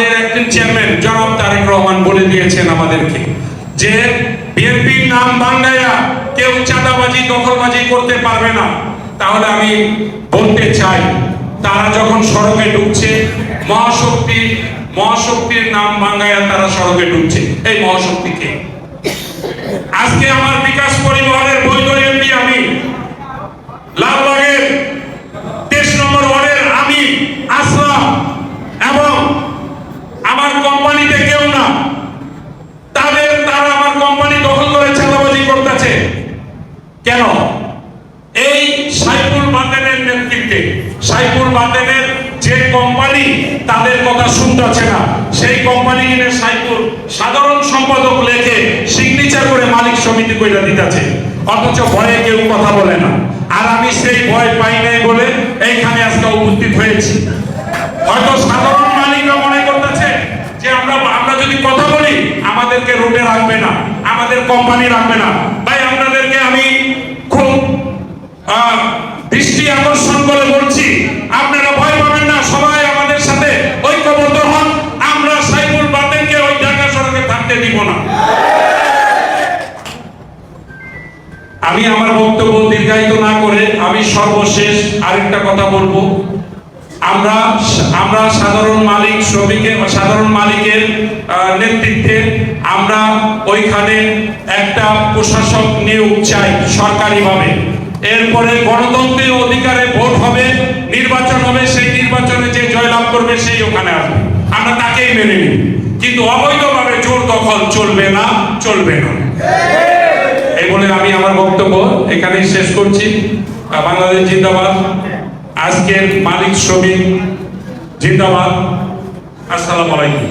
আমাদের একজন চেয়ারম্যান জনাব তারেক রহমান বলে দিয়েছেন আমাদেরকে যে বিএনপির নাম বাংলায়া কেউ চাঁদাবাজি দখলবাজি করতে পারবে না। তাহলে আমি বলতে চাই, তারা যখন সড়কে ঢুকছে, মহাশক্তির নাম বাংলায়া তারা সড়কে ঢুকছে, এই মহাশক্তিকে আজকে আমার বিকাশ পরিবহনের বৈধ এমপি আমি, লালবাগের 23 নম্বর ওয়ার্ডের আমি আসলাম, এবং আমার কোম্পানিতে কেউ না, তারা আমার কোম্পানি দখল করে চাঁদাবাজি করতেছে কেন? এই সাইফুল বাতেনের নেতৃত্বে, সাইফুল বাতেনের যে কোম্পানি তাদের কথা শুনতেছে না, সেই কোম্পানি কিনে সাইফুল সাধারণ সম্পাদক লেখে সিগনেচার করে মালিক সমিতি কইরা দিতেছে, অথচ ভয়ে কেউ কথা বলে না। আর আমি সেই ভয় পাই নাই বলে এইখানে আজকে উপস্থিত হয়েছি। হয়তো সাধারণ মালিকরা মনে করতেছে যে আমরা যদি কথা বলি আমাদেরকে রুটে রাখবে না, আমাদের কোম্পানি রাখবে না। তাই আপনাদেরকে আমি খুব দৃষ্টি আকর্ষণ করে বলছি, আপনারা ভয় পাবেন না, সবাই আমাদের সাথে ঐক্যবদ্ধ হন। আমরা সাইফুল বাতেনকে ওই ঢাকা সড়কে থাকতে দিব না। আমি আমার বক্তব্য দীর্ঘায়িত না করে আমি সর্বশেষ আরেকটা কথা বলবো। আমরা সাধারণ মালিকের নেতৃত্বে আমরা ওইখানে একটা প্রশাসক নিয়োগ চাই সরকারিভাবে। এরপরে গণতন্ত্রের অধিকারে ভোট হবে, নির্বাচন হবে, সেই নির্বাচনে যে জয়লাভ করবে সেই ওখানে আসবে, আমরা তাকেই মেনে নিই। কিন্তু অবৈধভাবে জোর দখল চলবে না, চলবে না। এই বলে আমি আমার বক্তব্য এখানেই শেষ করছি। বাংলাদেশ জিন্দাবাদ, আজকের মালিক শ্রমিক জিন্দাবাদ। আসসালামু আলাইকুম।